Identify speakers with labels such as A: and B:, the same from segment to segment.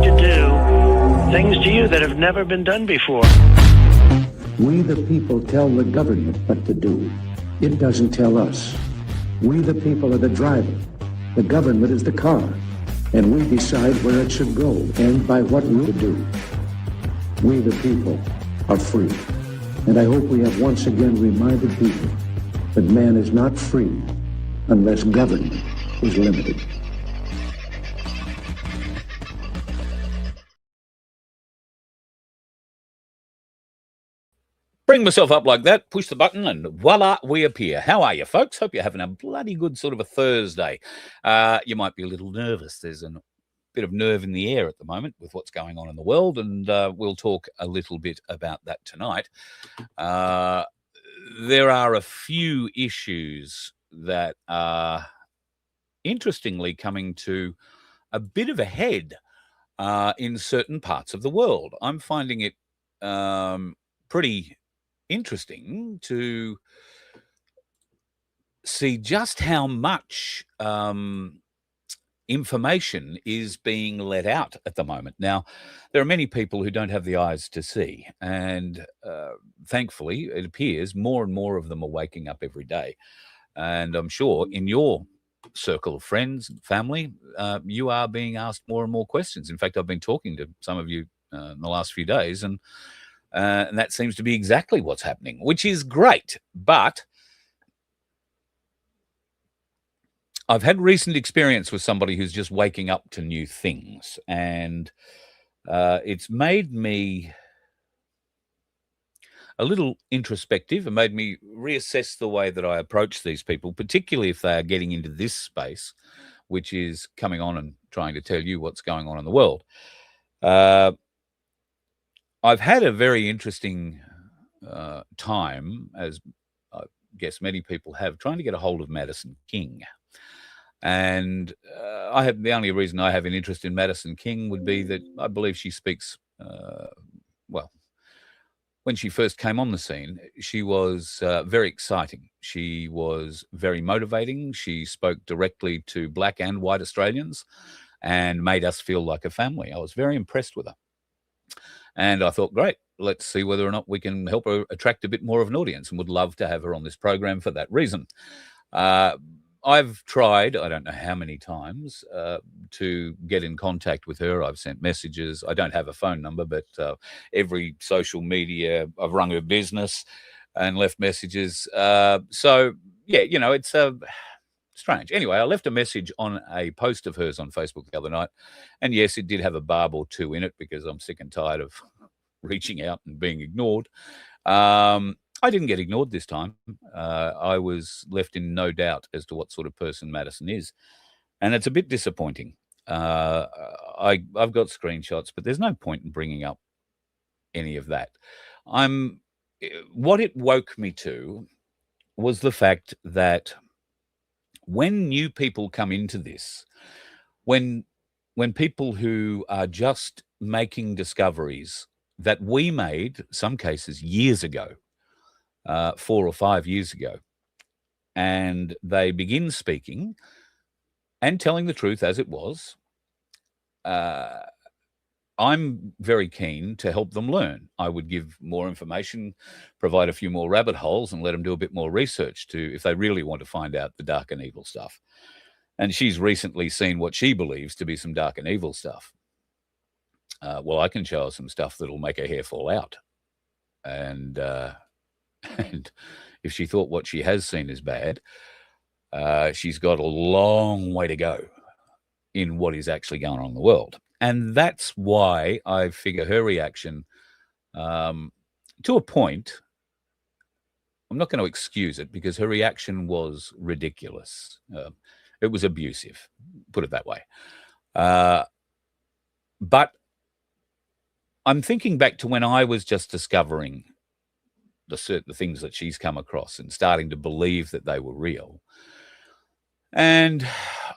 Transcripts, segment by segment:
A: to do things to you that have never been done before.
B: We the people tell the government what to do. It doesn't tell us. We the people are the driver. The government is the car. And we decide where it should go and by what route to do. We the people are free. And I hope we have once again reminded people that man is not free unless government is limited.
C: Bring myself up like that, push the button, and voila, we appear. How are you, folks? Hope you're having a bloody good sort of a Thursday. You might be a little nervous. There's a bit of nerve in the air at the moment with what's going on in the world, and we'll talk a little bit about that tonight. There are a few issues that are interestingly coming to a bit of a head in certain parts of the world. I'm finding it pretty interesting to see just how much information is being let out at the moment. Now, there are many people who don't have the eyes to see, and thankfully, it appears more and more of them are waking up every day. And I'm sure in your circle of friends, family, you are being asked more and more questions. In fact, I've been talking to some of you in the last few days, and that seems to be exactly what's happening, which is great. But I've had recent experience with somebody who's just waking up to new things, and it's made me a little introspective and made me reassess the way that I approach these people, particularly if they are getting into this space, which is coming on and trying to tell you what's going on in the world. I've had a very interesting time, as I guess many people have, trying to get a hold of Madison King. And the only reason I have an interest in Madison King would be that I believe she speaks, well, when she first came on the scene, she was very exciting. She was very motivating. She spoke directly to Black and white Australians and made us feel like a family. I was very impressed with her. And I thought, great, let's see whether or not we can help her attract a bit more of an audience, and would love to have her on this program for that reason. I've tried, I don't know how many times, to get in contact with her. I've sent messages. I don't have a phone number, but every social media, I've rung her business and left messages. So, yeah, you know, it's strange. Anyway, I left a message on a post of hers on Facebook the other night. And yes, it did have a barb or two in it because I'm sick and tired of reaching out and being ignored. I didn't get ignored this time. I was left in no doubt as to what sort of person Madison is. And it's a bit disappointing. I've got screenshots, but there's no point in bringing up any of that. What it woke me to was the fact that when new people come into this, when people who are just making discoveries that we made, some cases years ago, 4 or 5 years ago, and they begin speaking and telling the truth as it was, I'm very keen to help them learn. I would give more information, provide a few more rabbit holes, and let them do a bit more research if they really want to find out the dark and evil stuff. And she's recently seen what she believes to be some dark and evil stuff. Well, I can show her some stuff that'll make her hair fall out. And if she thought what she has seen is bad, she's got a long way to go in what is actually going on in the world. And that's why I figure her reaction, to a point, I'm not going to excuse it because her reaction was ridiculous. It was abusive, put it that way. But I'm thinking back to when I was just discovering the things that she's come across and starting to believe that they were real. And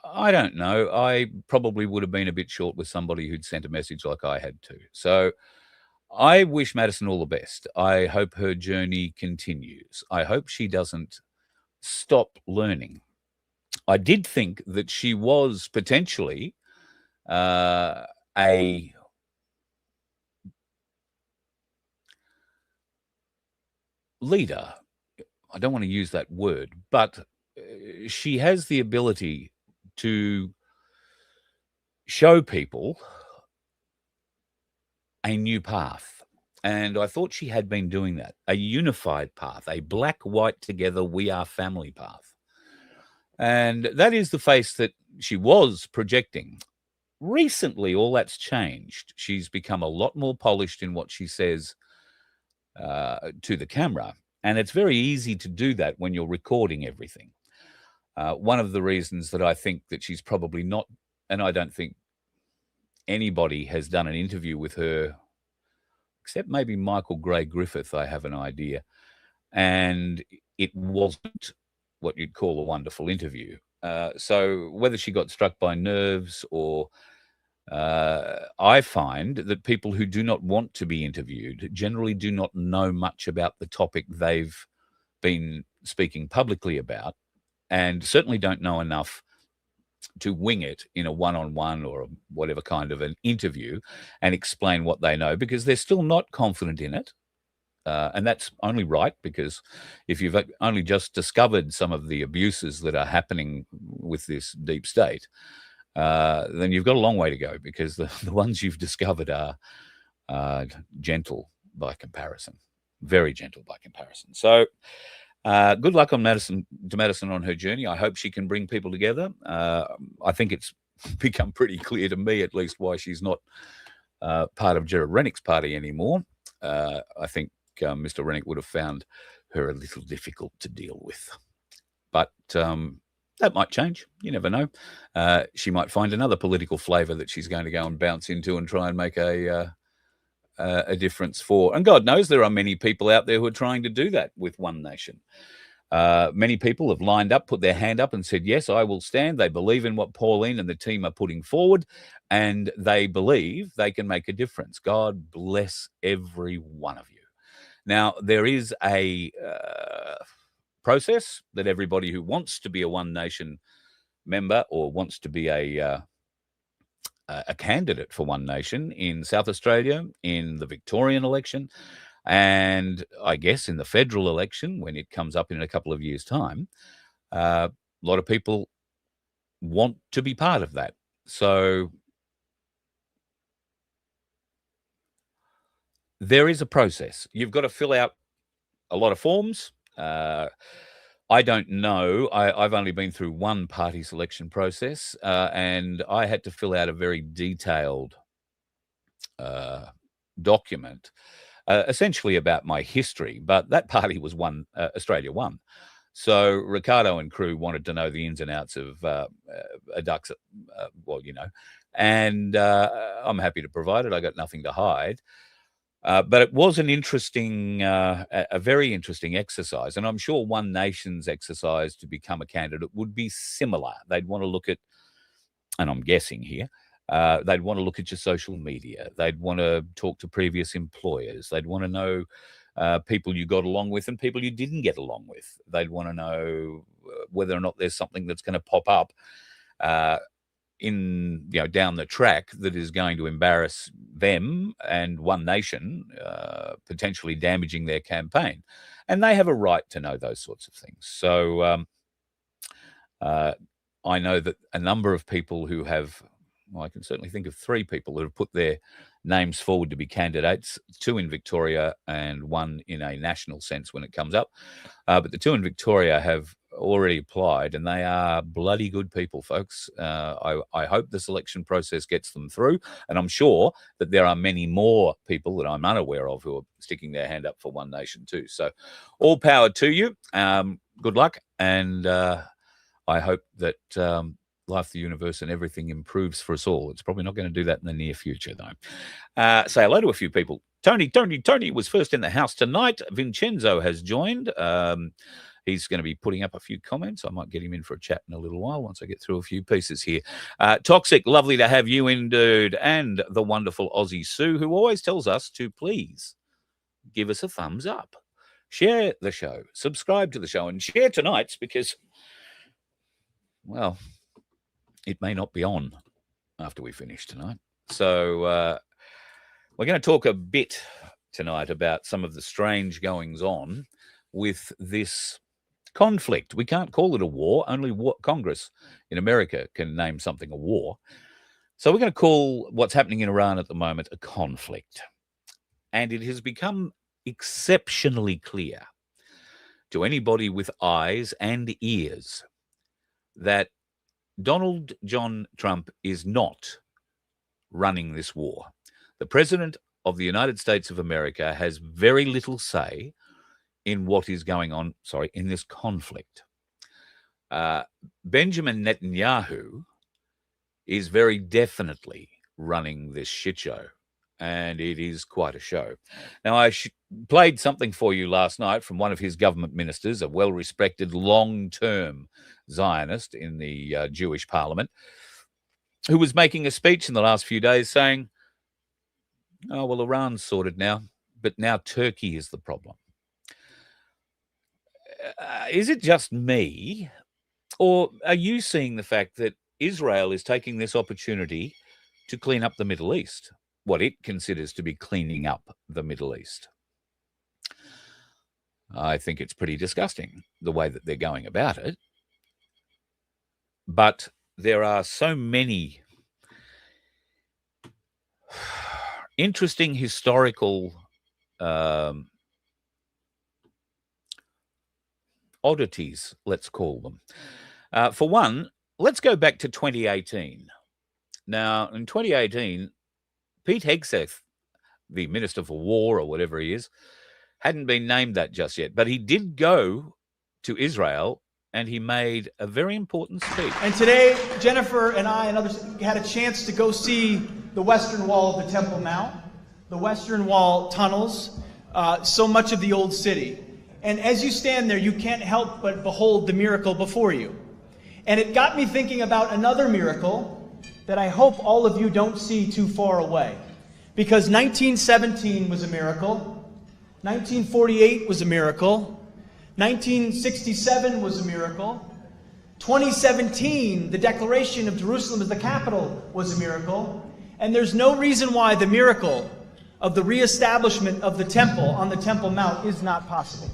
C: I don't know, I probably would have been a bit short with somebody who'd sent a message like I had to. So I wish Madison all the best. I hope her journey continues. I hope she doesn't stop learning. I did think that she was potentially a leader. I don't want to use that word, but she has the ability to show people a new path. And I thought she had been doing that, a unified path, a black, white, together, we are family path. And that is the face that she was projecting. Recently, all that's changed. She's become a lot more polished in what she says to the camera. And it's very easy to do that when you're recording everything. One of the reasons that I think that she's probably not, and I don't think anybody has done an interview with her, except maybe Michael Gray Griffith, I have an idea. And it wasn't what you'd call a wonderful interview. So whether she got struck by nerves or I find that people who do not want to be interviewed generally do not know much about the topic they've been speaking publicly about, and certainly don't know enough to wing it in a one-on-one or whatever kind of an interview and explain what they know, because they're still not confident in it. And that's only right, because if you've only just discovered some of the abuses that are happening with this deep state, then you've got a long way to go, because the ones you've discovered are gentle by comparison, very gentle by comparison. So good luck on Madison on her journey. I hope she can bring people together. I think it's become pretty clear to me, at least, why she's not part of Gerard Rennick's party anymore. I think Mr. Rennick would have found her a little difficult to deal with. But that might change. You never know. She might find another political flavour that she's going to go and bounce into and try and make a difference for. And God knows there are many people out there who are trying to do that with One Nation. Many people have lined up, put their hand up and said, yes, I will stand. They believe in what Pauline and the team are putting forward, and they believe they can make a difference. God bless every one of you. Now, there is a process that everybody who wants to be a One Nation member or wants to be a candidate for One Nation in South Australia, in the Victorian election, and I guess in the federal election when it comes up in a couple of years' time, a lot of people want to be part of that. So there is a process. You've got to fill out a lot of forms. I don't know. I've only been through one party selection process, and I had to fill out a very detailed document, essentially about my history. But that party was Australia One. So Ricardo and crew wanted to know the ins and outs of a duck's, well, you know, and I'm happy to provide it. I got nothing to hide. But it was an interesting, a very interesting exercise. And I'm sure One Nation's exercise to become a candidate would be similar. They'd want to look at, and I'm guessing here, they'd want to look at your social media. They'd want to talk to previous employers. They'd want to know people you got along with and people you didn't get along with. They'd want to know whether or not there's something that's going to pop up in, you know, down the track that is going to embarrass them and One Nation, potentially damaging their campaign. And they have a right to know those sorts of things. So I know that a number of people who have, well, I can certainly think of 3 people that have put their names forward to be candidates, 2 in Victoria and 1 in a national sense when it comes up. But the 2 in Victoria have already applied, and they are bloody good people, folks. I hope the selection process gets them through, and I'm sure that there are many more people that I'm unaware of who are sticking their hand up for One Nation too. So all power to you. Good luck, and I hope that life, the universe, and everything improves for us all. It's probably not going to do that in the near future, though. Say hello to a few people. Tony was first in the house tonight. Vincenzo has joined. He's going to be putting up a few comments. I might get him in for a chat in a little while once I get through a few pieces here. Toxic, lovely to have you in, dude. And the wonderful Aussie Sue, who always tells us to please give us a thumbs up. Share the show. Subscribe to the show. And share tonight's, because, well, it may not be on after we finish tonight. So we're going to talk a bit tonight about some of the strange goings on with this conflict. We can't call it a war. Only Congress in America can name something a war. So we're going to call what's happening in Iran at the moment a conflict. And it has become exceptionally clear to anybody with eyes and ears that Donald John Trump is not running this war. The President of the United States of America has very little say in what is going on, in this conflict. Benjamin Netanyahu is very definitely running this shit show, and it is quite a show. Now, I played something for you last night from one of his government ministers, a well-respected long-term Zionist in the Jewish parliament, who was making a speech in the last few days saying, oh, well, Iran's sorted now, but now Turkey is the problem. Is it just me, or are you seeing the fact that Israel is taking this opportunity to clean up the Middle East, what it considers to be cleaning up the Middle East? I think it's pretty disgusting, the way that they're going about it. But there are so many interesting historical oddities, let's call them. For one, let's go back to 2018. Now, in 2018, Pete Hegseth, the Minister for War or whatever he is, hadn't been named that just yet, but he did go to Israel and he made a very important speech.
D: And today, Jennifer and I and others had a chance to go see the Western Wall of the Temple Mount, the Western Wall tunnels, so much of the old city. And as you stand there, you can't help but behold the miracle before you. And it got me thinking about another miracle that I hope all of you don't see too far away. Because 1917 was a miracle, 1948 was a miracle, 1967 was a miracle, 2017, the declaration of Jerusalem as the capital was a miracle, and there's no reason why the miracle of the reestablishment of the temple on the Temple Mount is not possible.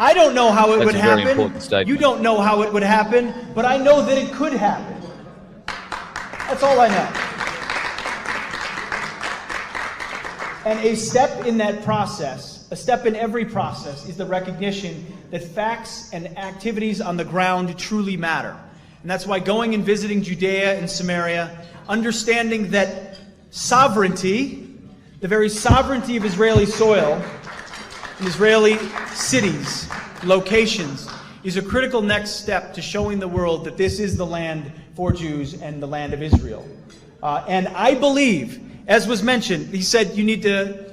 D: I don't know how it would happen. You don't know how it would happen, but I know that it could happen. That's all I know. And a step in that process, a step in every process, is the recognition that facts and activities on the ground truly matter. And that's why going and visiting Judea and Samaria, understanding that sovereignty, the very sovereignty of Israeli soil, and Israeli cities, locations, is a critical next step to showing the world that this is the land for Jews and the land of Israel. And I believe, as was mentioned, he said you need to,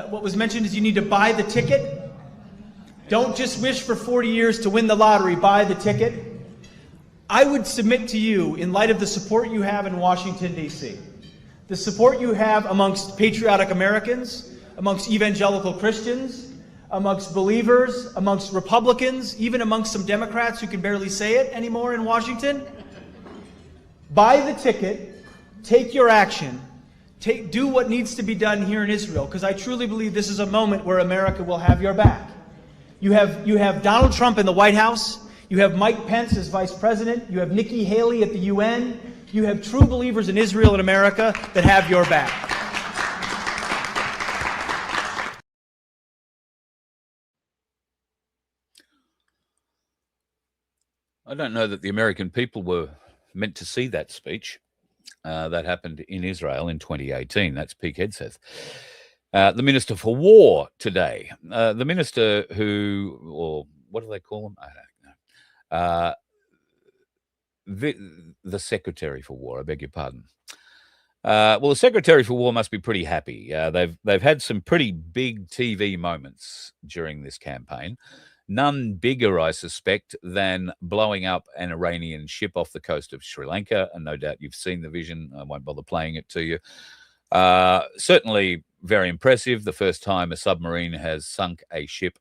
D: what was mentioned is you need to buy the ticket. Don't just wish for 40 years to win the lottery, buy the ticket. I would submit to you, in light of the support you have in Washington, D.C., the support you have amongst patriotic Americans, amongst evangelical Christians, amongst believers, amongst Republicans, even amongst some Democrats who can barely say it anymore in Washington. Buy the ticket, take your action, do what needs to be done here in Israel, because I truly believe this is a moment where America will have your back. You have Donald Trump in the White House, you have Mike Pence as Vice President, you have Nikki Haley at the UN, you have true believers in Israel and America that have your back.
C: I don't know that the American people were meant to see that speech. That happened in Israel in 2018. That's Pete Hegseth. The Minister for War today, the minister who, or what do they call him? I don't know. The Secretary for War, I beg your pardon. Well, the Secretary for War must be pretty happy. They've had some pretty big TV moments during this campaign. None bigger, I suspect, than blowing up an Iranian ship off the coast of Sri Lanka. And no doubt you've seen the vision. I won't bother playing it to you. Certainly very impressive. The first time a submarine has sunk a ship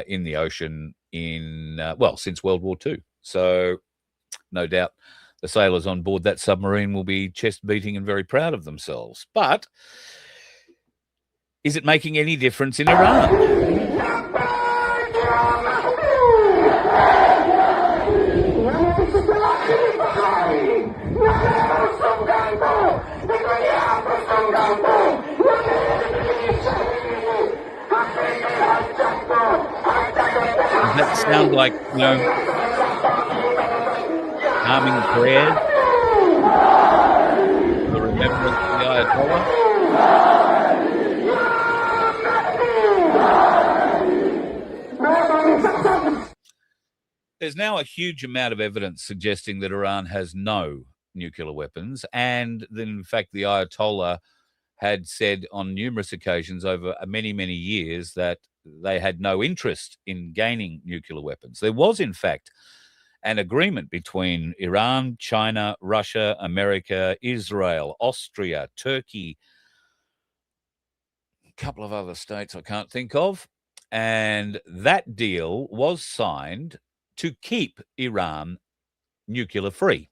C: in the ocean in, well, since World War II. So no doubt the sailors on board that submarine will be chest beating and very proud of themselves. But is it making any difference in Iran? Does that sound like, calming prayers for remembrance of the Ayatollah? There's now a huge amount of evidence suggesting that Iran has no nuclear weapons, and that, in fact, the Ayatollah had said on numerous occasions over many, many years that they had no interest in gaining nuclear weapons. There was, in fact, an agreement between Iran, China, Russia, America, Israel, Austria, Turkey, a couple of other states I can't think of, and that deal was signed to keep Iran nuclear free.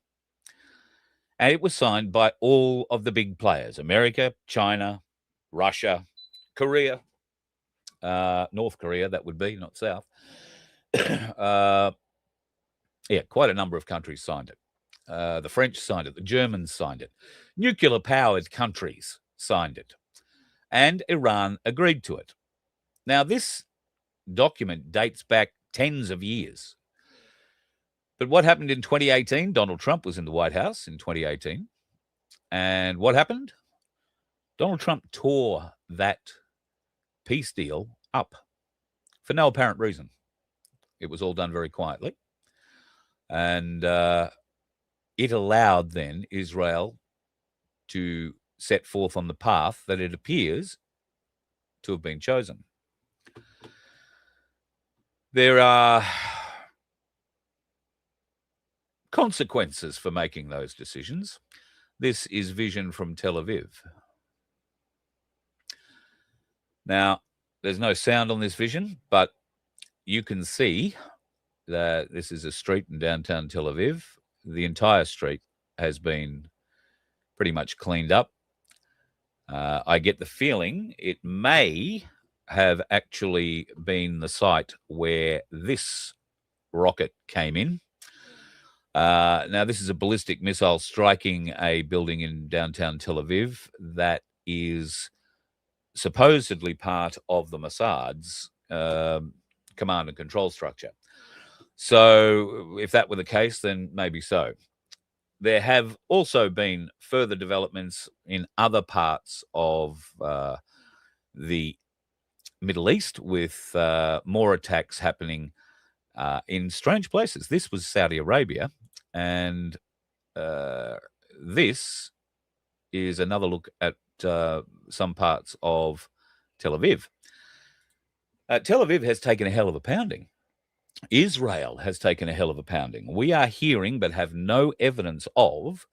C: And it was signed by all of the big players: America, China, Russia, Korea, North Korea, that would be, not South. Yeah, quite a number of countries signed it. The French signed it. The Germans signed it. Nuclear-powered countries signed it. And Iran agreed to it. Now, this document dates back tens of years. But what happened in 2018? Donald Trump was in the White House in 2018. And what happened? Donald Trump tore that peace deal up for no apparent reason. It was all done very quietly. And it allowed then Israel to set forth on the path that it appears to have been chosen. There are consequences for making those decisions. This is vision from Tel Viv. Now, there's no sound on this vision, but you can see that this is a street in downtown Tel Aviv. The entire street has been pretty much cleaned up. I get the feeling it may have actually been the site where this rocket came in. Now, this is a ballistic missile striking a building in downtown Tel Aviv that is supposedly part of the Mossad's command and control structure. So if that were the case, then maybe so. There have also been further developments in other parts of the Middle East, with more attacks happening in strange places. This was Saudi Arabia, and this is another look at some parts of Tel Aviv. Tel Aviv has taken a hell of a pounding. Israel has taken a hell of a pounding. We are hearing, but have no evidence of,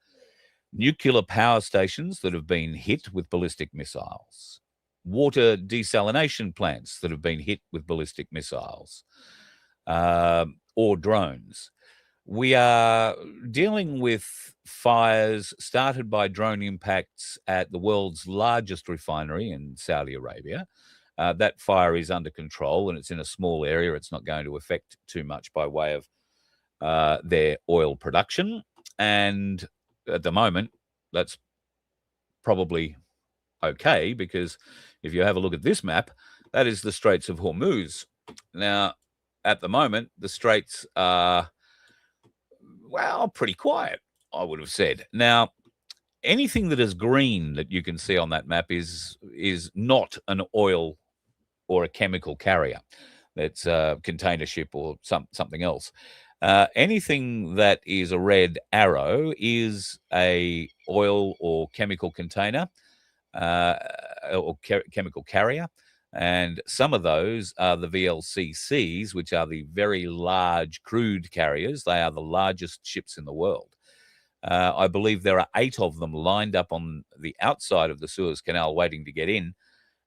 C: nuclear power stations that have been hit with ballistic missiles, water desalination plants that have been hit with ballistic missiles, or drones. We are dealing with fires started by drone impacts at the world's largest refinery in Saudi Arabia. That fire is under control, and it's in a small area. It's not going to affect too much by way of their oil production. And at the moment, that's probably okay, because if you have a look at this map, that is the Straits of Hormuz. Now, at the moment, the straits are, well, pretty quiet, I would have said. Now, anything that is green that you can see on that map is not an oil or a chemical carrier. That's a container ship or something else. Anything that is a red arrow is a oil or chemical container or chemical carrier. And some of those are the VLCCs, which are the very large crude carriers. They are the largest ships in the world. I believe there are 8 of them lined up on the outside of the Suez Canal waiting to get in.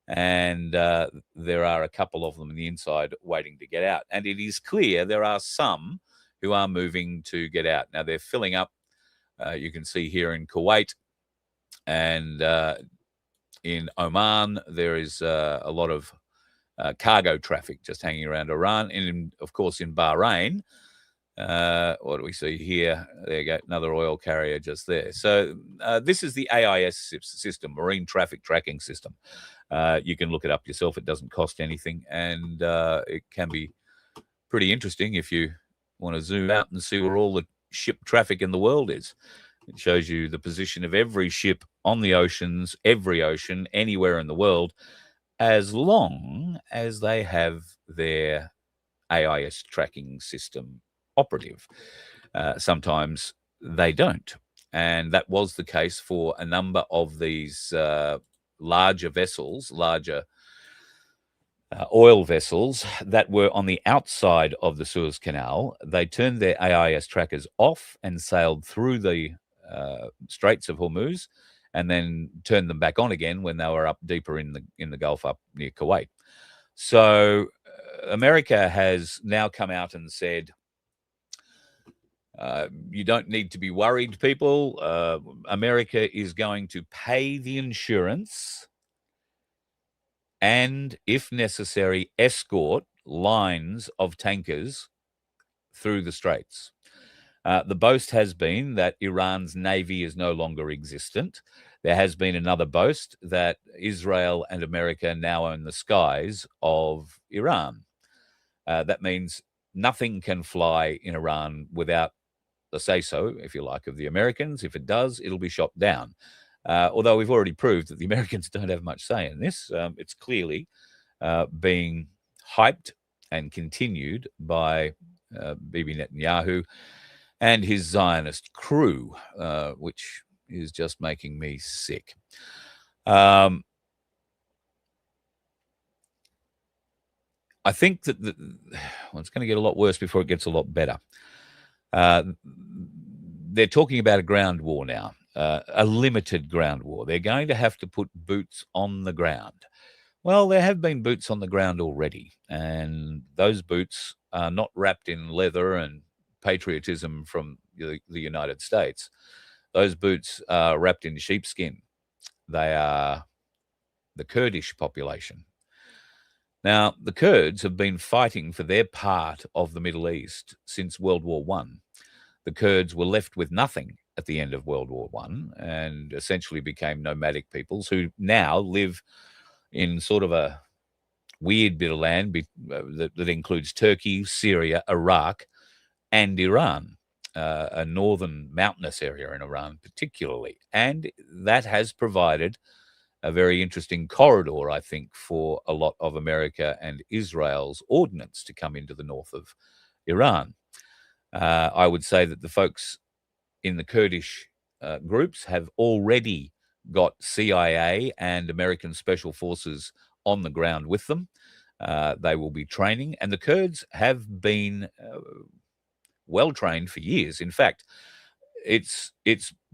C: And there are a couple of them on the inside waiting to get out. And it is clear there are some who are moving to get out. Now, they're filling up You can see here in Kuwait and in Oman, there is a lot of cargo traffic just hanging around Iran. And of course, in Bahrain, what do we see here? There you go, another oil carrier just there. So this is the AIS system, Marine Traffic Tracking System. You can look it up yourself. It doesn't cost anything, and it can be pretty interesting if you want to zoom out and see where all the ship traffic in the world is. It shows you the position of every ship on the oceans, every ocean, anywhere in the world, as long as they have their AIS tracking system operative. Sometimes they don't. And that was the case for a number of these larger vessels, larger oil vessels that were on the outside of the Suez Canal. They turned their AIS trackers off and sailed through the Straits of Hormuz, and then turned them back on again when they were up deeper in the Gulf up near Kuwait. So America has now come out and said, you don't need to be worried, people. America is going to pay the insurance and, if necessary, escort lines of tankers through the Straits. The boast has been that Iran's navy is no longer existent. There has been another boast that Israel and America now own the skies of Iran. That means nothing can fly in Iran without the say-so, if you like, of the Americans. If it does, it'll be shot down. Although we've already proved that the Americans don't have much say in this. It's clearly being hyped and continued by BiBi Netanyahooooo and his Zionist crew, which is just making me sick. I think that it's going to get a lot worse before it gets a lot better. They're talking about a ground war now, a limited ground war. They're going to have to put boots on the ground. Well, there have been boots on the ground already, and those boots are not wrapped in leather and patriotism from the United States. Those boots are wrapped in sheepskin. They are the Kurdish population. Now, the Kurds have been fighting for their part of the Middle East since World War I. The Kurds were left with nothing at the end of World War I and essentially became nomadic peoples who now live in sort of a weird bit of land that includes Turkey, Syria, Iraq, and Iran, a northern mountainous area in Iran particularly. And that has provided a very interesting corridor, I think, for a lot of America and Israel's ordnance to come into the north of Iran. I would say that the folks in the Kurdish groups have already got CIA and American special forces on the ground with them. They will be training, and the Kurds have been well trained for years. In fact, it's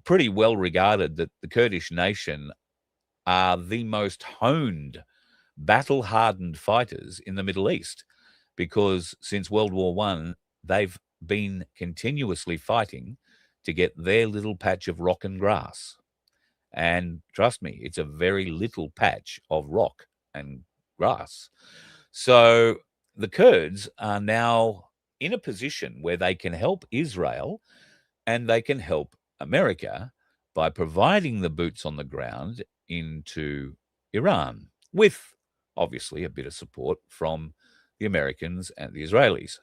C: pretty well regarded that the Kurdish nation are the most honed, battle-hardened fighters in the Middle East, because since World War I, they've been continuously fighting to get their little patch of rock and grass. And trust me, it's a very little patch of rock and grass. So the Kurds are now in a position where they can help Israel and they can help America by providing the boots on the ground into Iran, with obviously a bit of support from the Americans and the Israelis.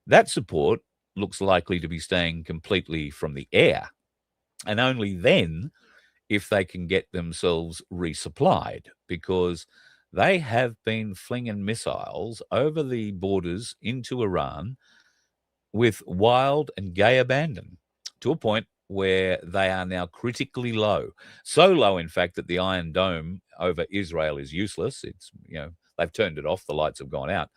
C: That support looks likely to be staying completely from the air, and only then if they can get themselves resupplied, because they have been flinging missiles over the borders into Iran with wild and gay abandon, to a point where they are now critically low. So low, in fact, that the Iron Dome over Israel is useless. It's, they've turned it off. The lights have gone out.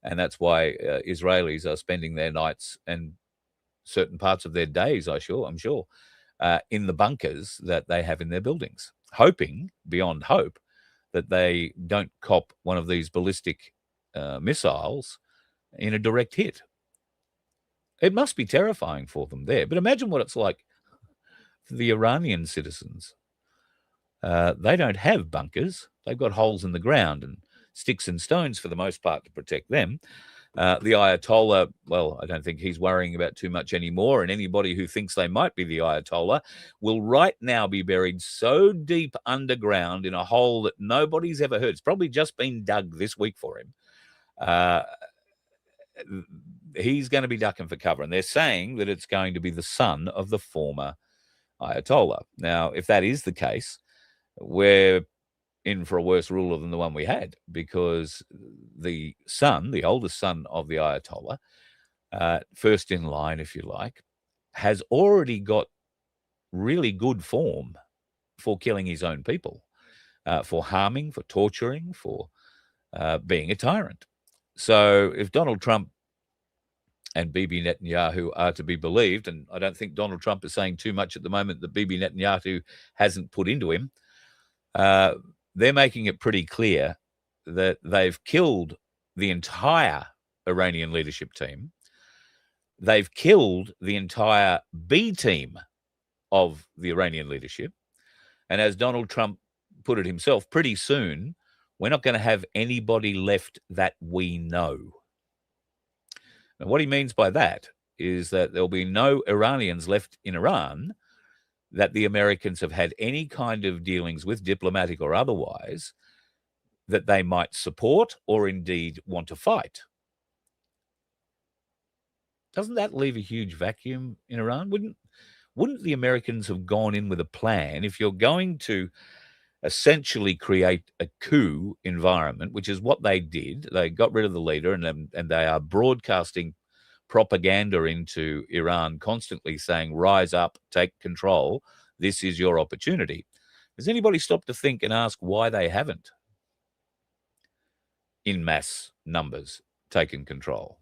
C: And that's why Israelis are spending their nights and certain parts of their days, I'm sure, in the bunkers that they have in their buildings, hoping beyond hope that they don't cop one of these ballistic missiles in a direct hit. It must be terrifying for them there. But imagine what it's like for the Iranian citizens. They don't have bunkers. They've got holes in the ground and sticks and stones for the most part to protect them. The Ayatollah, well, I don't think he's worrying about too much anymore, and anybody who thinks they might be the Ayatollah will right now be buried so deep underground in a hole that nobody's ever heard. It's probably just been dug this week for him. He's going to be ducking for cover, and they're saying that it's going to be the son of the former Ayatollah. Now, if that is the case, we're in for a worse ruler than the one we had, because the son, the oldest son of the Ayatollah, first in line, if you like, has already got really good form for killing his own people, for harming, for torturing, for being a tyrant. So if Donald Trump and BiBi Netanyahooooo are to be believed, and I don't think Donald Trump is saying too much at the moment that BiBi Netanyahooooo hasn't put into him, they're making it pretty clear that they've killed the entire Iranian leadership team. They've killed the entire B team of the Iranian leadership. And as Donald Trump put it himself, pretty soon, we're not going to have anybody left that we know. And what he means by that is that there'll be no Iranians left in Iran that the Americans have had any kind of dealings with, diplomatic or otherwise, that they might support or indeed want to fight. Doesn't that leave a huge vacuum in Iran? Wouldn't the Americans have gone in with a plan? If you're going to essentially create a coup environment, which is what they did, they got rid of the leader, and they are broadcasting propaganda into Iran constantly saying, rise up, take control, this is your opportunity. Has anybody stopped to think and ask why they haven't, in mass numbers, taken control?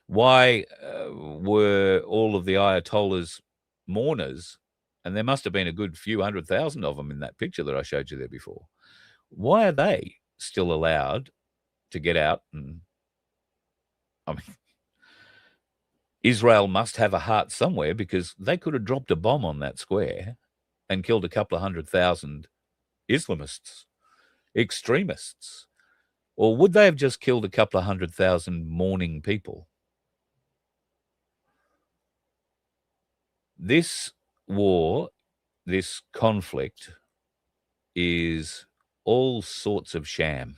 C: Why were all of the Ayatollah's mourners, and there must have been a good few 100,000 of them in that picture that I showed you there before, why are they still allowed to get out? And I mean, Israel must have a heart somewhere, because they could have dropped a bomb on that square and killed a couple of 100,000 Islamists, extremists. Or would they have just killed a couple of 100,000 mourning people? This war, this conflict, is all sorts of sham.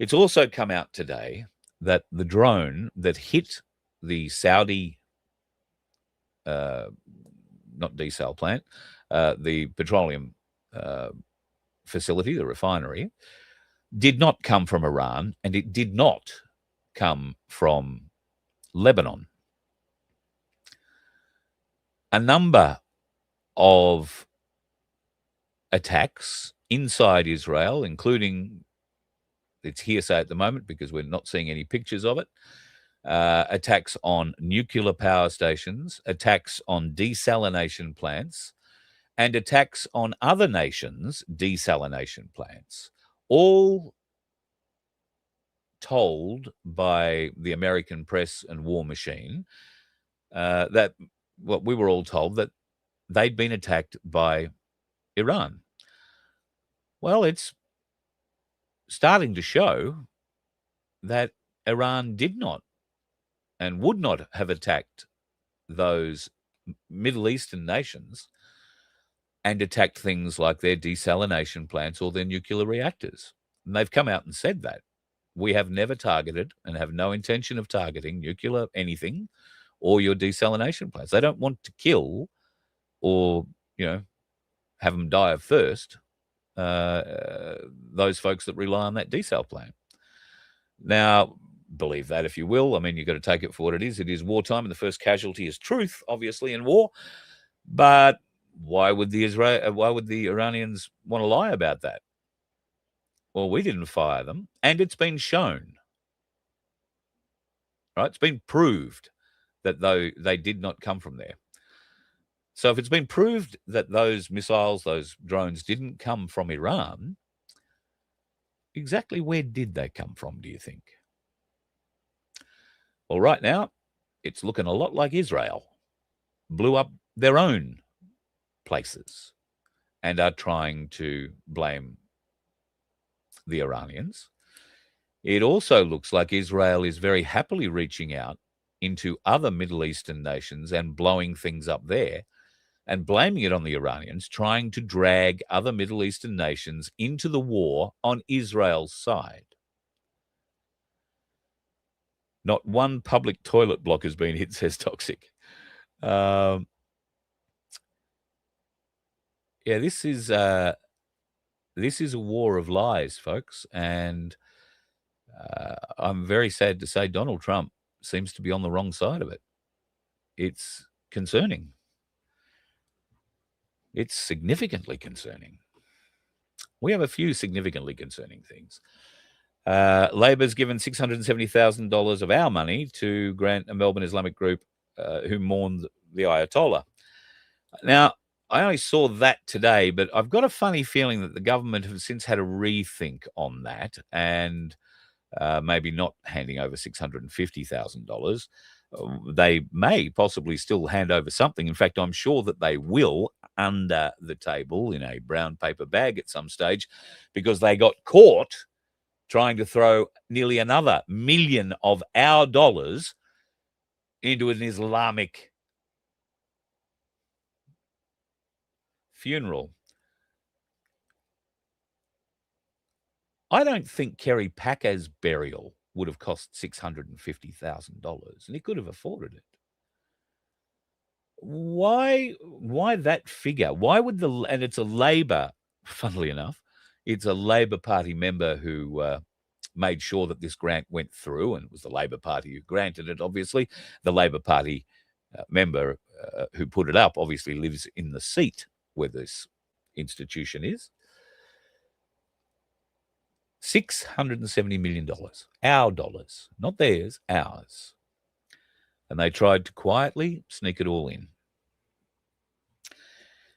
C: It's also come out today that the drone that hit the Saudi, not desal plant, the petroleum facility, the refinery, did not come from Iran, and it did not come from Lebanon. A number of attacks inside Israel, including, it's hearsay at the moment because we're not seeing any pictures of it, attacks on nuclear power stations, attacks on desalination plants, and attacks on other nations' desalination plants, all told by the American press and war machine that, well, we were all told that they'd been attacked by Iran. Well, it's starting to show that Iran did not and would not have attacked those Middle Eastern nations and attacked things like their desalination plants or their nuclear reactors. And they've come out and said that. We have never targeted and have no intention of targeting nuclear anything or your desalination plants. They don't want to kill or, have them die of thirst, those folks that rely on that desal plant. Now, believe that if you will. I mean, you've got to take it for what it is. It is wartime, and the first casualty is truth, obviously, in war. But why would the Iranians want to lie about that? Well, we didn't fire them, and it's been shown. Right? It's been proved that they did not come from there. So if it's been proved that those missiles, those drones didn't come from Iran, exactly where did they come from, do you think? Well, right now, it's looking a lot like Israel blew up their own places and are trying to blame the Iranians. It also looks like Israel is very happily reaching out into other Middle Eastern nations and blowing things up there and blaming it on the Iranians, trying to drag other Middle Eastern nations into the war on Israel's side. Not one public toilet block has been hit, says Toxic. Yeah, this is a war of lies, folks, and I'm very sad to say Donald Trump seems to be on the wrong side of it. It's concerning. It's significantly concerning. We have a few significantly concerning things. Labor's given $670,000 of our money to grant a Melbourne Islamic group who mourned the Ayatollah. Now, I only saw that today, but I've got a funny feeling that the government have since had a rethink on that and maybe not handing over $650,000. They may possibly still hand over something. In fact, I'm sure that they will under the table in a brown paper bag at some stage, because they got caught trying to throw nearly another $1 million of our dollars into an Islamic funeral. I don't think Kerry Packer's burial would have cost $650,000, and he could have afforded it. Why that figure? Why would and it's a Labor, funnily enough, it's a Labor Party member who made sure that this grant went through, and it was the Labor Party who granted it, obviously. The Labor Party member who put it up obviously lives in the seat where this institution is. $670 million, our dollars, not theirs, ours. And they tried to quietly sneak it all in.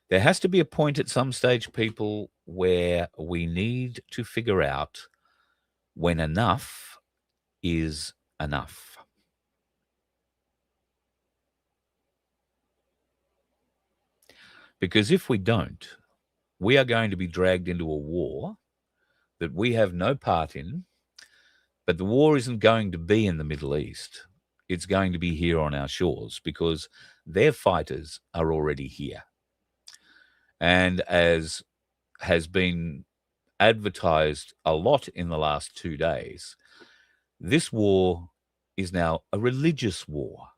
C: There has to be a point at some stage, people, where we need to figure out when enough is enough. Because if we don't, we are going to be dragged into a war that we have no part in, but the war isn't going to be in the Middle East. It's going to be here on our shores, because their fighters are already here. And as has been advertised a lot in the last 2 days, this war is now a religious war.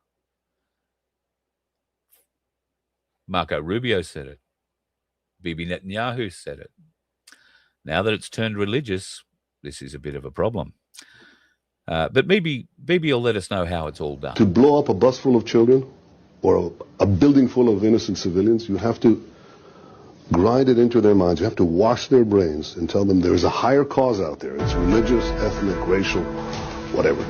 C: Marco Rubio said it. BiBi Netanyahooooo said it. Now that it's turned religious, this is a bit of a problem. But maybe will let us know how it's all done.
E: To blow up a bus full of children or a building full of innocent civilians, you have to grind it into their minds. You have to wash their brains and tell them there is a higher cause out there. It's religious, ethnic, racial, whatever.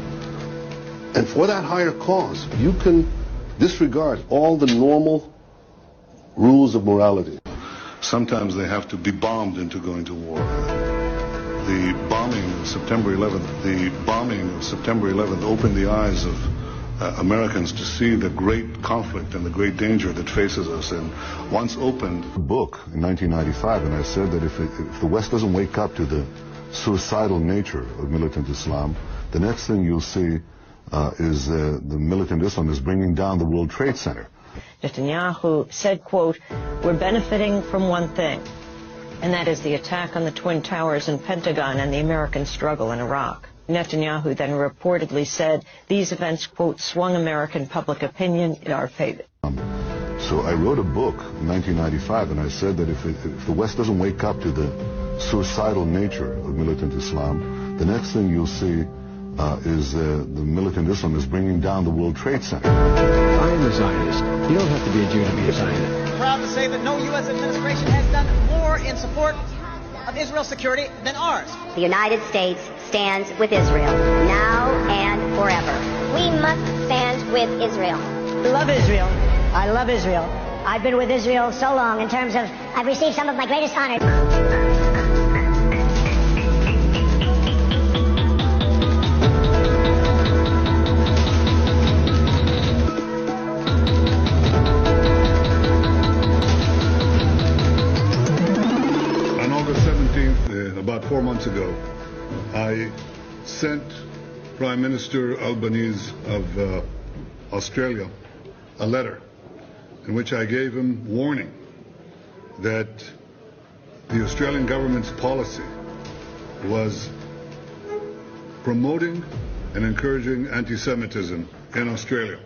E: And for that higher cause, you can disregard all the normal rules of morality. Sometimes they have to be bombed into going to war. The bombing of September 11th opened the eyes of Americans to see the great conflict and the great danger that faces us. And once opened a book in 1995, and I said that if the West doesn't wake up to the suicidal nature of militant Islam, the next thing you'll see is the militant Islam is bringing down the World Trade Center.
F: Netanyahu said, quote, "We're benefiting from one thing, and that is the attack on the Twin Towers and Pentagon and the American struggle in Iraq." Netanyahu then reportedly said these events, quote, "swung American public opinion in our favor."
E: So I wrote a book in 1995, and I said that if the West doesn't wake up to the suicidal nature of militant Islam, the next thing you'll see is the militant Islam is bringing down the World Trade Center.
B: I am a Zionist. You don't have to be a Jew to be a Zionist.
G: I'm proud to say that no U.S. administration has done more in support of Israel's security than ours.
H: The United States stands with Israel, now and forever. We must stand with Israel.
I: I love Israel. I love Israel. I've been with Israel so long in terms of I've received some of my greatest honors.
E: 4 months ago, I sent Prime Minister Albanese of Australia a letter in which I gave him warning that the Australian government's policy was promoting and encouraging anti-Semitism in Australia.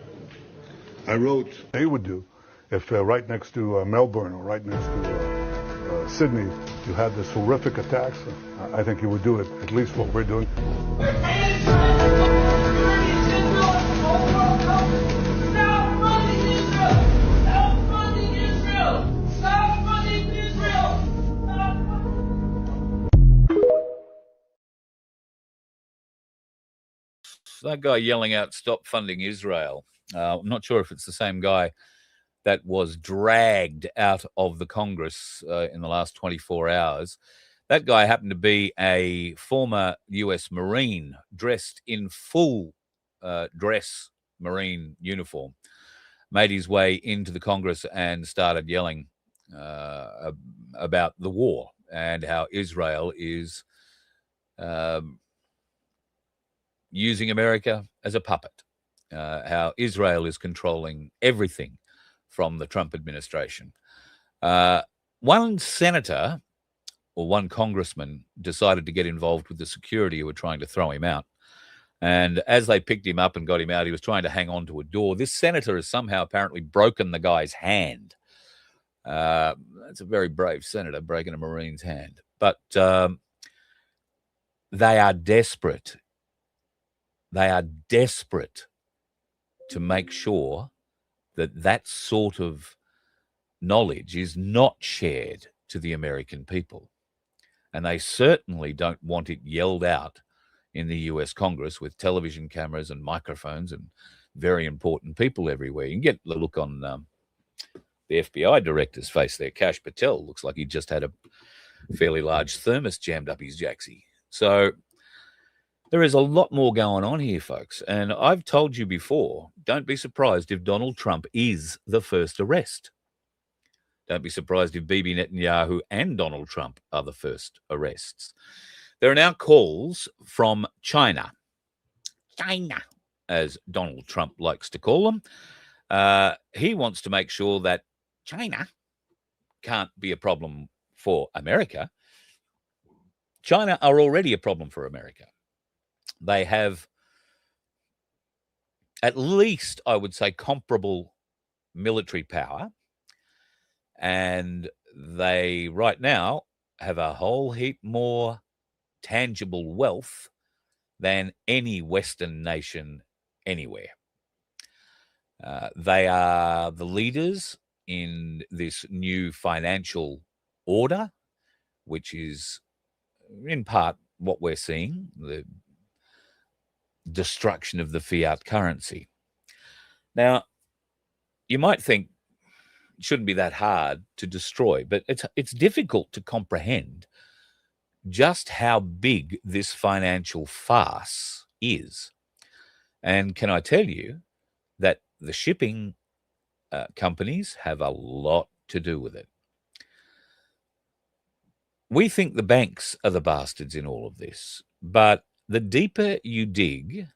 E: I wrote they would do if right next to Melbourne or right next to Sydney you had this horrific attacks. I think you would do it, at least what we're doing.
C: That guy yelling out, "Stop funding Israel." I'm not sure if it's the same guy that was dragged out of the Congress in the last 24 hours. That guy happened to be a former U.S. Marine dressed in full dress Marine uniform, made his way into the Congress and started yelling about the war and how Israel is using America as a puppet, how Israel is controlling everything from the Trump administration. One senator or one congressman decided to get involved with the security who were trying to throw him out. And as they picked him up and got him out, he was trying to hang on to a door. This senator has somehow apparently broken the guy's hand. That's a very brave senator, breaking a Marine's hand. But they are desperate. They are desperate to make sure that that sort of knowledge is not shared to the American people. And they certainly don't want it yelled out in the US Congress with television cameras and microphones and very important people everywhere. You can get the look on the FBI director's face there. Kash Patel looks like he just had a fairly large thermos jammed up his jacksie. So there is a lot more going on here, folks. And I've told you before, don't be surprised if Donald Trump is the first arrest. Don't be surprised if BiBi Netanyahooooo and Donald Trump are the first arrests. There are now calls from China, as Donald Trump likes to call them. He wants to make sure that China can't be a problem for America. China are already a problem for America. They have at least, I would say, comparable military power. And they right now have a whole heap more tangible wealth than any Western nation anywhere. They are the leaders in this new financial order, which is in part what we're seeing, the destruction of the fiat currency. Now, you might think it shouldn't be that hard to destroy, but it's difficult to comprehend just how big this financial farce is. And can I tell you that the shipping companies have a lot to do with it. We think the banks are the bastards in all of this, but the deeper you dig,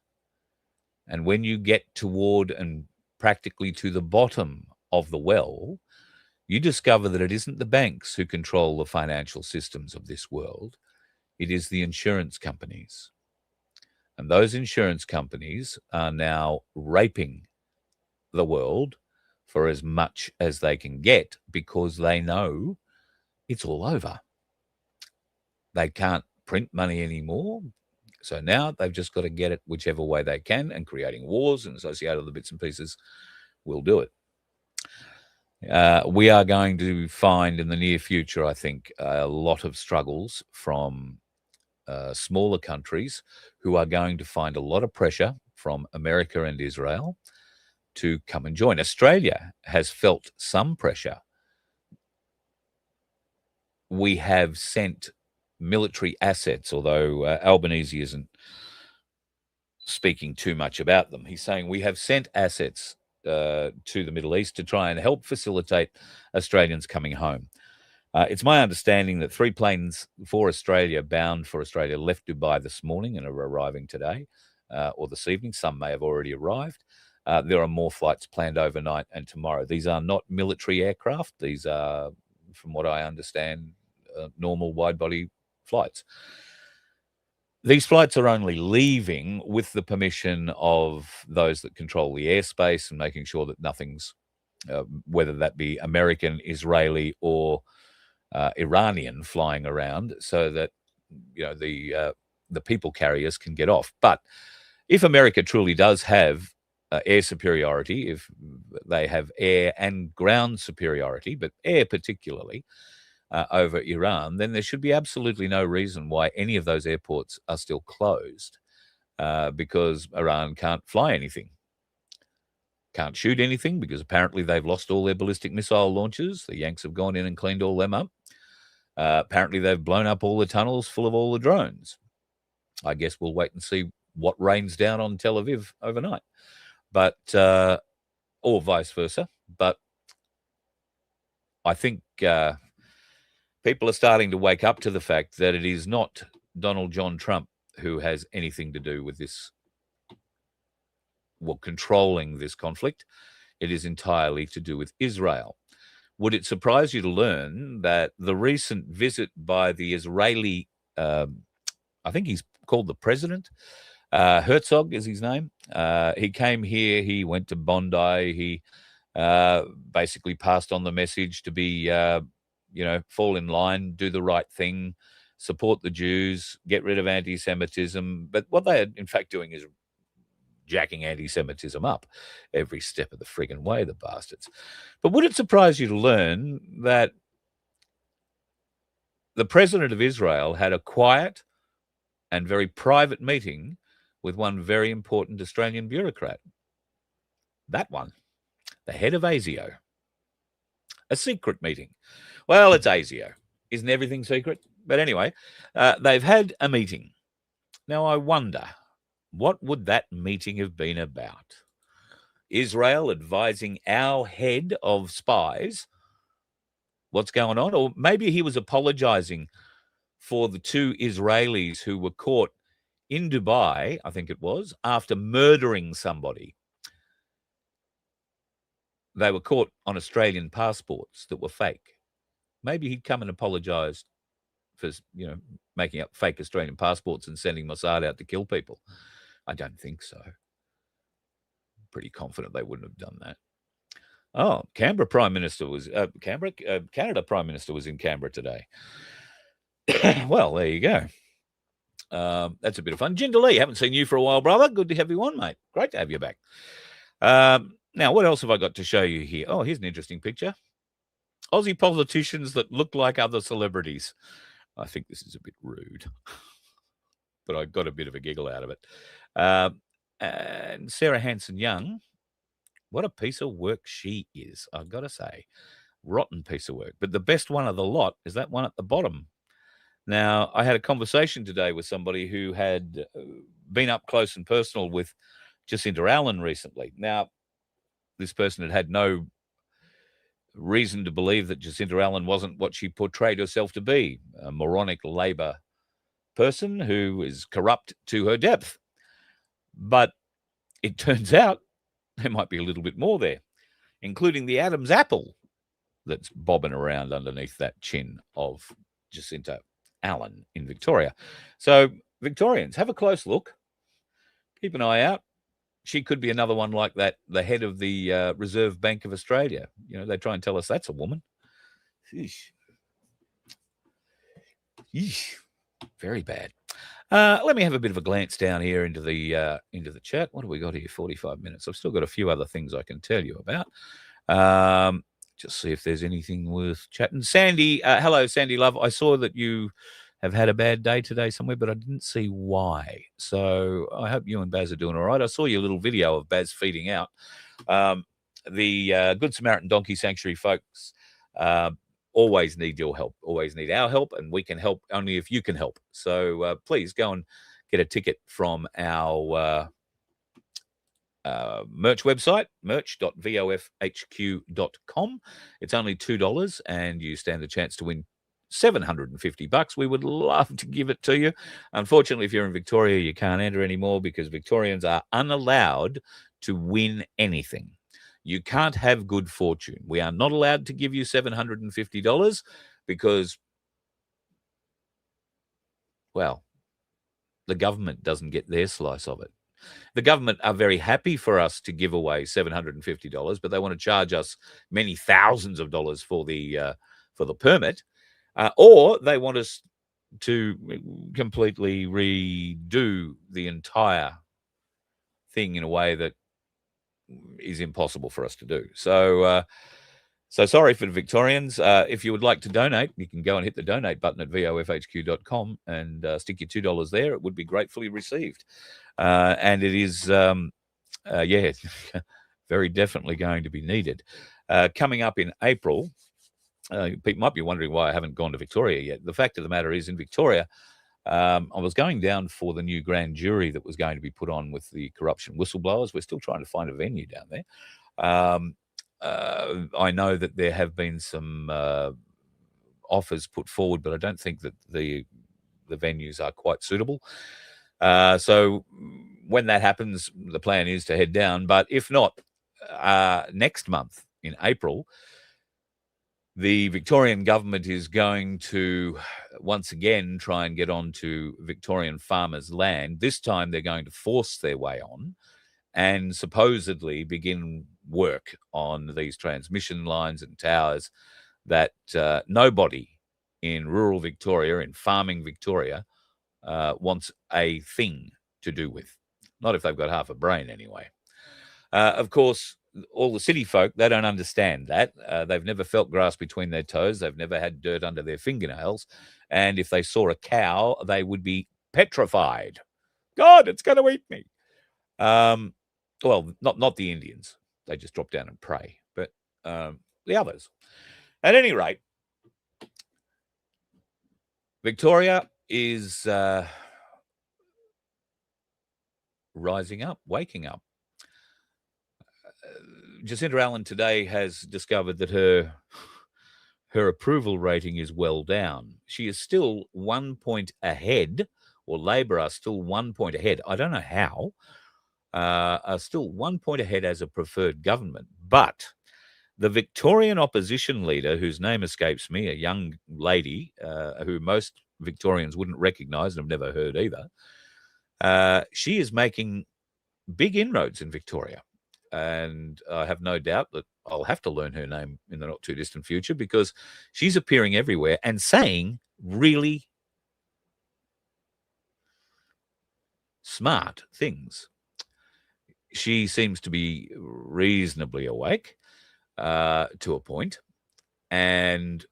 C: and when you get toward and practically to the bottom of the well, you discover that it isn't the banks who control the financial systems of this world. It is the insurance companies. And those insurance companies are now raping the world for as much as they can get because they know it's all over. They can't print money anymore. So now they've just got to get it whichever way they can, and creating wars and associated other bits and pieces will do it. We are going to find in the near future, I think, a lot of struggles from smaller countries who are going to find a lot of pressure from America and Israel to come and join. Australia has felt some pressure. We have sent military assets, although Albanese isn't speaking too much about them. He's saying we have sent assets to the Middle East to try and help facilitate Australians coming home. It's my understanding that 3 planes for Australia, bound for Australia, left Dubai this morning and are arriving today or this evening. Some may have already arrived. There are more flights planned overnight and tomorrow. These are not military aircraft. These are, from what I understand, normal wide-body flights. These flights are only leaving with the permission of those that control the airspace and making sure that nothing's, whether that be American, Israeli, or Iranian, flying around, so that the people carriers can get off. But if America truly does have air superiority, if they have air and ground superiority, but air particularly, over Iran, then there should be absolutely no reason why any of those airports are still closed, because Iran can't fly anything, can't shoot anything, because apparently they've lost all their ballistic missile launchers. The Yanks have gone in and cleaned all them up. Apparently they've blown up all the tunnels full of all the drones. I guess we'll wait and see what rains down on Tel Aviv overnight, but or vice versa. But I think people are starting to wake up to the fact that it is not Donald John Trump who has anything to do with this, well, controlling this conflict. It is entirely to do with Israel. Would it surprise you to learn that the recent visit by the Israeli, I think he's called the president, Herzog is his name. He came here, he went to Bondi, he basically passed on the message to be, fall in line, do the right thing, support the Jews, get rid of anti-Semitism. But what they are in fact doing is jacking anti-Semitism up every step of the friggin' way, the bastards. But would it surprise you to learn that the president of Israel had a quiet and very private meeting with one very important Australian bureaucrat? That one, the head of ASIO. A secret meeting. Well, it's ASIO. Isn't everything secret? But anyway, they've had a meeting. Now, I wonder, what would that meeting have been about? Israel advising our head of spies what's going on? Or maybe he was apologizing for the 2 Israelis who were caught in Dubai, I think it was, after murdering somebody. They were caught on Australian passports that were fake. Maybe he'd come and apologize for, making up fake Australian passports and sending Mossad out to kill people. I don't think so. Pretty confident they wouldn't have done that. Oh, Canberra Prime Minister was Canada Prime Minister was in Canberra today. Well, there you go. That's a bit of fun. Jinder Lee, haven't seen you for a while, brother. Good to have you on, mate. Great to have you back. Now, what else have I got to show you here? Oh, here's an interesting picture. Aussie politicians that look like other celebrities. I think this is a bit rude, but I got a bit of a giggle out of it. And Sarah Hanson-Young, what a piece of work she is, I've got to say. Rotten piece of work. But the best one of the lot is that one at the bottom. Now, I had a conversation today with somebody who had been up close and personal with Jacinta Allen recently. Now, this person had no reason to believe that Jacinta Allen wasn't what she portrayed herself to be, a moronic Labor person who is corrupt to her depth. But it turns out there might be a little bit more there, including the Adam's apple that's bobbing around underneath that chin of Jacinta Allen in Victoria. So, Victorians, have a close look. Keep an eye out. She could be another one like that, the head of the Reserve Bank of Australia. They try and tell us that's a woman. Eesh. Eesh. Very bad. Let me have a bit of a glance down here into the chat. What have we got here? 45 minutes. I've still got a few other things I can tell you about. Just see if there's anything worth chatting. Sandy, hello, Sandy Love. I saw that you have had a bad day today somewhere, but I didn't see why. So I hope you and Baz are doing all right. I saw your little video of Baz feeding out. The Good Samaritan Donkey Sanctuary folks always need your help, always need our help, and we can help only if you can help. So please go and get a ticket from our merch website, merch.vofhq.com. It's only $2 and you stand a chance to win $750. We would love to give it to you. Unfortunately, if you're in Victoria, you can't enter anymore because Victorians are unallowed to win anything. You can't have good fortune. We are not allowed to give you $750 because, well, the government doesn't get their slice of it. The government are very happy for us to give away $750, but they want to charge us many thousands of dollars for the permit, or they want us to completely redo the entire thing in a way that is impossible for us to do. So sorry for the Victorians. If you would like to donate, you can go and hit the donate button at vofhq.com and stick your $2 there. It would be gratefully received. And it is, very definitely going to be needed. Coming up in April, people might be wondering why I haven't gone to Victoria yet. The fact of the matter is, in Victoria, I was going down for the new grand jury that was going to be put on with the corruption whistleblowers. We're still trying to find a venue down there. I know that there have been some offers put forward, but I don't think that the venues are quite suitable. So when that happens, the plan is to head down. But if not, next month in April, the Victorian government is going to once again try and get onto Victorian farmers' land. This time they're going to force their way on and supposedly begin work on these transmission lines and towers that nobody in rural Victoria, in farming Victoria, wants a thing to do with. Not if they've got half a brain anyway. Of course, all the city folk, they don't understand that. They've never felt grass between their toes. They've never had dirt under their fingernails. And if they saw a cow, they would be petrified. God, it's going to eat me. Well, not the Indians. They just drop down and pray. But the others. At any rate, Victoria is rising up, waking up. Jacinta Allen today has discovered that her approval rating is well down. She is still 1 point ahead, or Labor are still 1 point ahead. I don't know how. Are still 1 point ahead as a preferred government. But the Victorian opposition leader, whose name escapes me, a young lady who most Victorians wouldn't recognise and have never heard either, she is making big inroads in Victoria. And I have no doubt that I'll have to learn her name in the not too distant future because she's appearing everywhere and saying really smart things. She seems to be reasonably awake to a point, and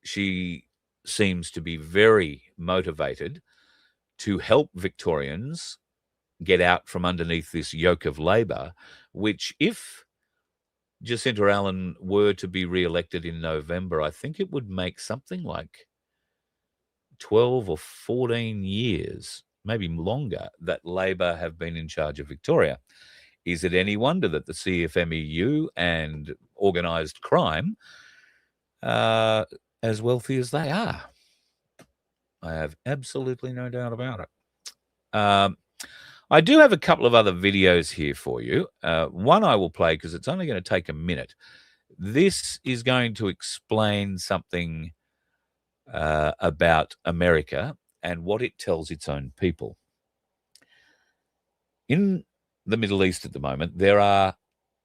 C: she seems to be very motivated to help Victorians get out from underneath this yoke of Labor, which if Jacinta Allen were to be re-elected in November, I think it would make something like 12 or 14 years, maybe longer, that Labor have been in charge of Victoria. Is it any wonder that the CFMEU and organised crime are as wealthy as they are? I have absolutely no doubt about it. I do have a couple of other videos here for you. One I will play because it's only going to take a minute. This is going to explain something about America and what it tells its own people. In the Middle East at the moment, there are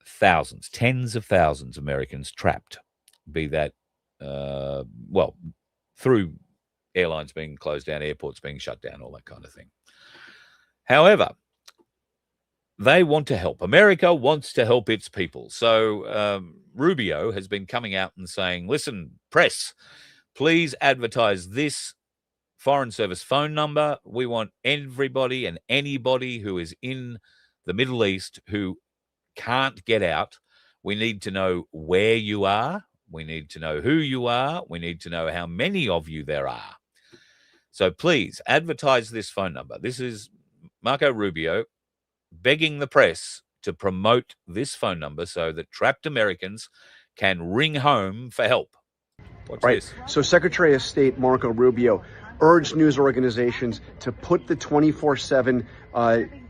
C: thousands, tens of thousands of Americans trapped, be that, through airlines being closed down, airports being shut down, all that kind of thing. However, they want to help. America wants to help its people. So Rubio has been coming out and saying, listen, press, please advertise this Foreign Service phone number. We want everybody and anybody who is in the Middle East who can't get out. We need to know where you are. We need to know who you are. We need to know how many of you there are. So please advertise this phone number. This is Marco Rubio begging the press to promote this phone number so that trapped Americans can ring home for help. Watch this.
J: So Secretary of State Marco Rubio urged news organizations to put the 24/7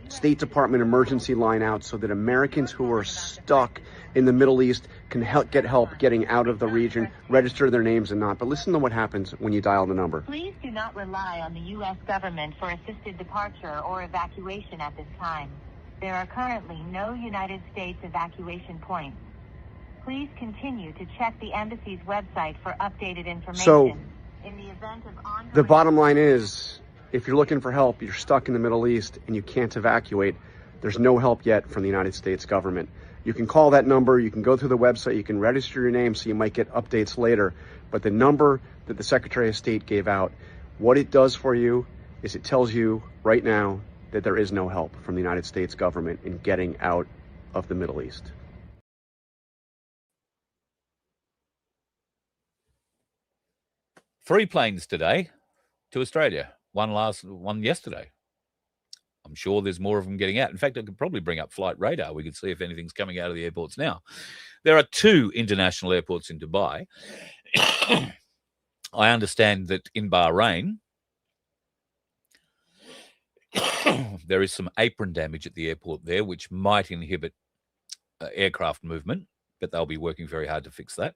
J: State Department emergency line out so that Americans who are stuck in the Middle East can get help getting out of the region, register their names and not. But listen to what happens when you dial the number.
K: Please do not rely on the U.S. government for assisted departure or evacuation at this time. There are currently no United States evacuation points. Please continue to check the embassy's website for updated information.
J: So,
K: in the event of ongoing...
J: The bottom line is, if you're looking for help, you're stuck in the Middle East and you can't evacuate, there's no help yet from the United States government. You can call that number, you can go through the website, you can register your name so you might get updates later. But the number that the Secretary of State gave out, what it does for you is it tells you right now that there is no help from the United States government in getting out of the Middle East.
C: Three planes today to Australia. One yesterday. I'm sure there's more of them getting out. In fact, I could probably bring up flight radar. We could see if anything's coming out of the airports now. There are 2 international airports in Dubai. I understand that in Bahrain, there is some apron damage at the airport there, which might inhibit aircraft movement, but they'll be working very hard to fix that.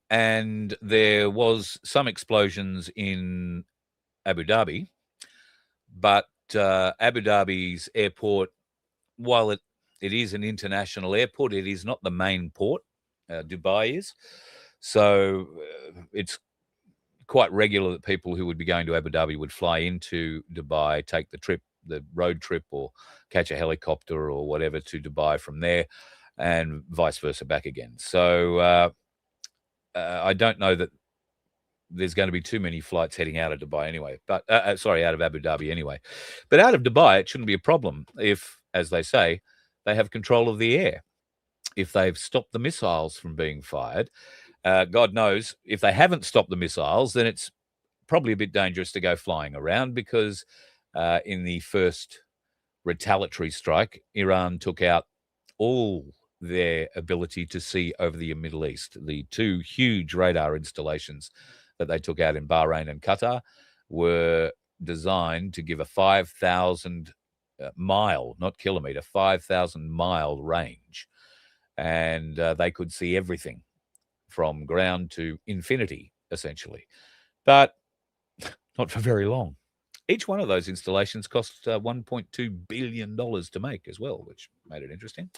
C: And there was some explosions in Abu Dhabi, but Abu Dhabi's airport, while it is an international airport, it is not the main port. Dubai is. So it's quite regular that people who would be going to Abu Dhabi would fly into Dubai, take the road trip, or catch a helicopter or whatever to Dubai from there, and vice versa back again. So I don't know that there's going to be too many flights heading out of Dubai anyway, but out of Abu Dhabi anyway. But out of Dubai, it shouldn't be a problem if, as they say, they have control of the air. If they've stopped the missiles from being fired, God knows, if they haven't stopped the missiles, then it's probably a bit dangerous to go flying around, because in the first retaliatory strike, Iran took out all their ability to see over the Middle East. The 2 huge radar installations that they took out in Bahrain and Qatar were designed to give a 5,000 mile, not kilometer, 5,000 mile range. And they could see everything from ground to infinity, essentially. But not for very long. Each one of those installations cost $1.2 billion to make as well, which made it interesting.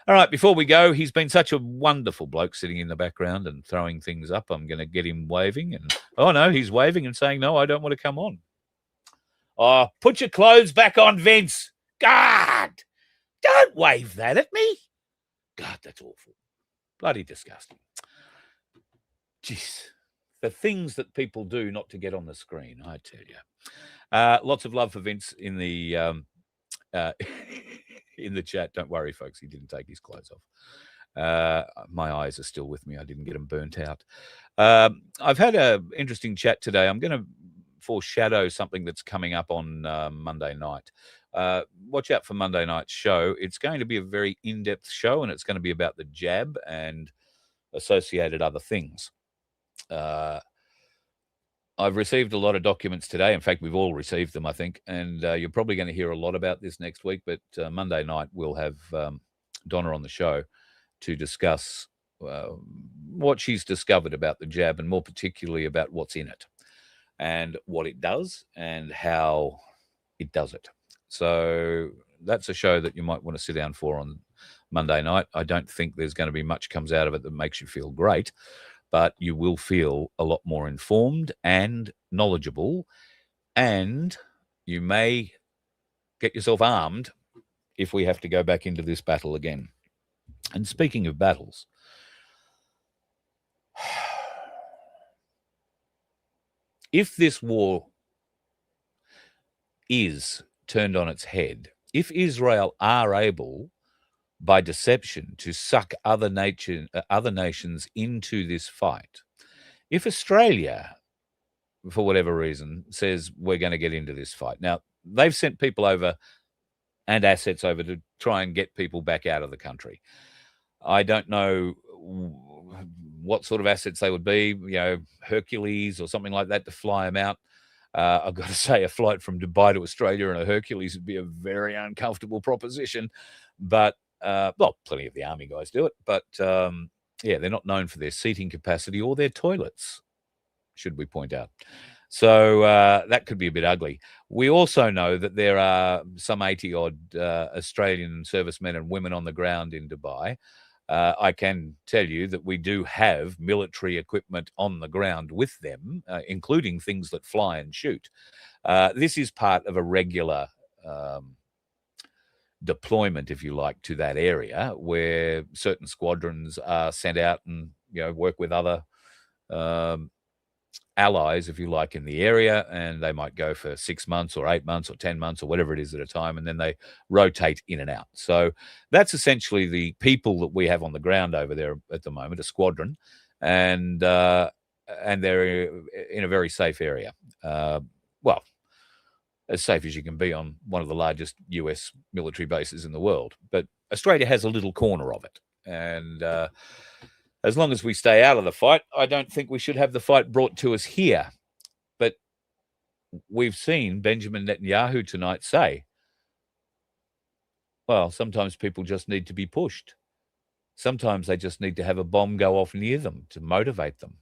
C: All right, before we go, he's been such a wonderful bloke sitting in the background and throwing things up. I'm going to get him waving. And oh, no, he's waving and saying, no, I don't want to come on. Oh, put your clothes back on, Vince. God, don't wave that at me. God, that's awful. Bloody disgusting. Jeez, the things that people do not to get on the screen, I tell you. Lots of love for Vince in the in the chat. Don't worry, folks. He didn't take his clothes off. My eyes are still with me. I didn't get them burnt out. I've had an interesting chat today. I'm going to foreshadow something that's coming up on Monday night. Watch out for Monday night's show. It's going to be a very in-depth show, and it's going to be about the jab and associated other things. I've received a lot of documents today. In fact, we've all received them, I think, and you're probably going to hear a lot about this next week, but Monday night we'll have Donna on the show to discuss what she's discovered about the jab, and more particularly about what's in it and what it does and how it does it. So that's a show that you might want to sit down for on Monday night. I don't think there's going to be much comes out of it that makes you feel great, but you will feel a lot more informed and knowledgeable, and you may get yourself armed if we have to go back into this battle again. And speaking of battles, if this war is turned on its head, if Israel are able, by deception, to suck other nations into this fight, if Australia, for whatever reason, says we're going to get into this fight, now they've sent people over and assets over to try and get people back out of the country. I don't know what sort of assets they would be, Hercules or something like that to fly them out. I've got to say, a flight from Dubai to Australia in a Hercules would be a very uncomfortable proposition. But, plenty of the army guys do it. But, they're not known for their seating capacity or their toilets, should we point out. So that could be a bit ugly. We also know that there are some 80-odd Australian servicemen and women on the ground in Dubai. I can tell you that we do have military equipment on the ground with them, including things that fly and shoot. This is part of a regular deployment, if you like, to that area where certain squadrons are sent out and, work with other allies, if you like, in the area, and they might go for 6 months or 8 months or 10 months or whatever it is at a time, and then they rotate in and out. So that's essentially the people that we have on the ground over there at the moment, a squadron, and they're in a very safe area. As safe as you can be on one of the largest US military bases in the world. But Australia has a little corner of it, and as long as we stay out of the fight, I don't think we should have the fight brought to us here. But we've seen Benjamin Netanyahu tonight say, well, sometimes people just need to be pushed. Sometimes they just need to have a bomb go off near them to motivate them.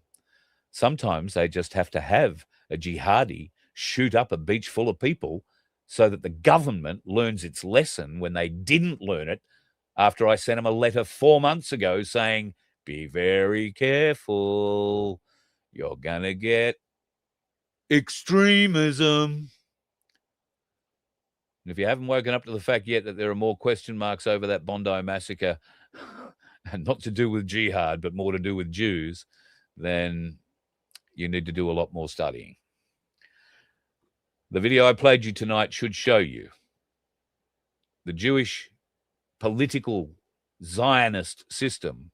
C: Sometimes they just have to have a jihadi shoot up a beach full of people so that the government learns its lesson when they didn't learn it after I sent them a letter 4 months ago saying, be very careful. You're going to get extremism. And if you haven't woken up to the fact yet that there are more question marks over that Bondi massacre, and not to do with jihad, but more to do with Jews, then you need to do a lot more studying. The video I played you tonight should show you the Jewish political Zionist system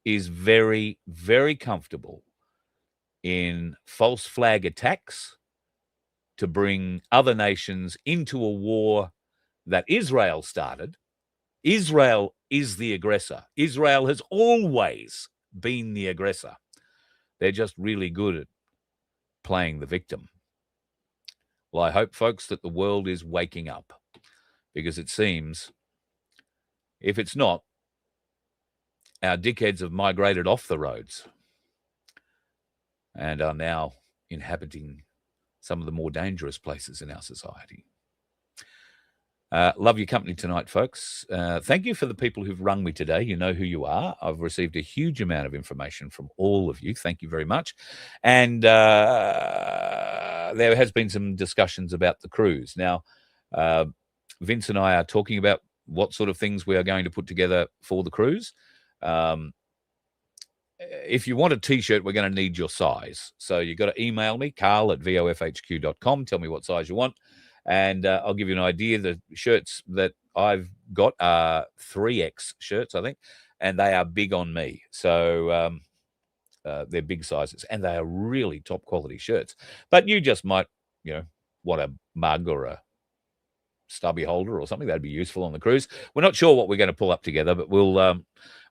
C: is very, very comfortable in false flag attacks to bring other nations into a war that Israel started. Israel is the aggressor. Israel has always been the aggressor. They're just really good at playing the victim. Well, I hope, folks, that the world is waking up, because it seems, if it's not, our dickheads have migrated off the roads and are now inhabiting some of the more dangerous places in our society. Love your company tonight, folks. Thank you for the people who've rung me today. You know who you are. I've received a huge amount of information from all of you. Thank you very much. And there has been some discussions about the cruise. Now, Vince and I are talking about what sort of things we are going to put together for the cruise. If you want a T-shirt, we're going to need your size. So you've got to email me, carl@vofhq.com. Tell me what size you want, and I'll give you an idea. The shirts that I've got are 3X shirts, I think, and they are big on me. So they're big sizes, and they are really top quality shirts. But you just might, want a mug or a stubby holder or something that'd be useful on the cruise. We're not sure what we're going to pull up together, but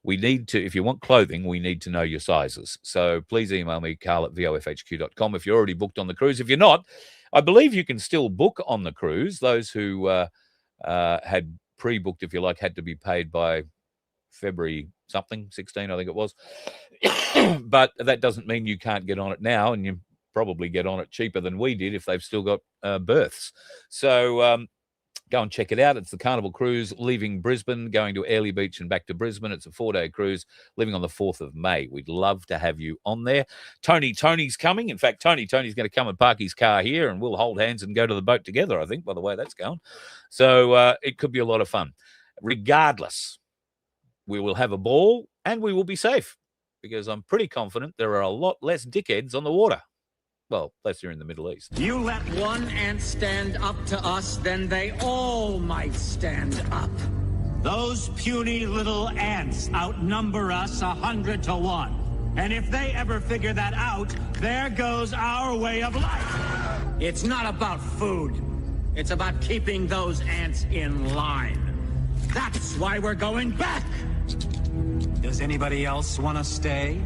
C: we need to, if you want clothing, we need to know your sizes. So please email me, carl@vofhq.com, if you're already booked on the cruise. If you're not, I believe you can still book on the cruise. Those who had pre-booked, if you like, had to be paid by February 16, I think it was. But that doesn't mean you can't get on it now, and you probably get on it cheaper than we did if they've still got berths. So go and check it out. It's the Carnival Cruise, leaving Brisbane, going to Airlie Beach and back to Brisbane. It's a 4-day cruise, leaving on the 4th of May. We'd love to have you on there. Tony's coming. In fact, Tony's going to come and park his car here, and we'll hold hands and go to the boat together, I think, by the way that's going. So it could be a lot of fun. Regardless, we will have a ball and we will be safe, because I'm pretty confident there are a lot less dickheads on the water. Well, unless you're in the Middle East.
L: You let one ant stand up to us, then they all might stand up. Those puny little ants outnumber us 100 to 1. And if they ever figure that out, there goes our way of life. It's not about food. It's about keeping those ants in line. That's why we're going back.
M: Does anybody else want to stay?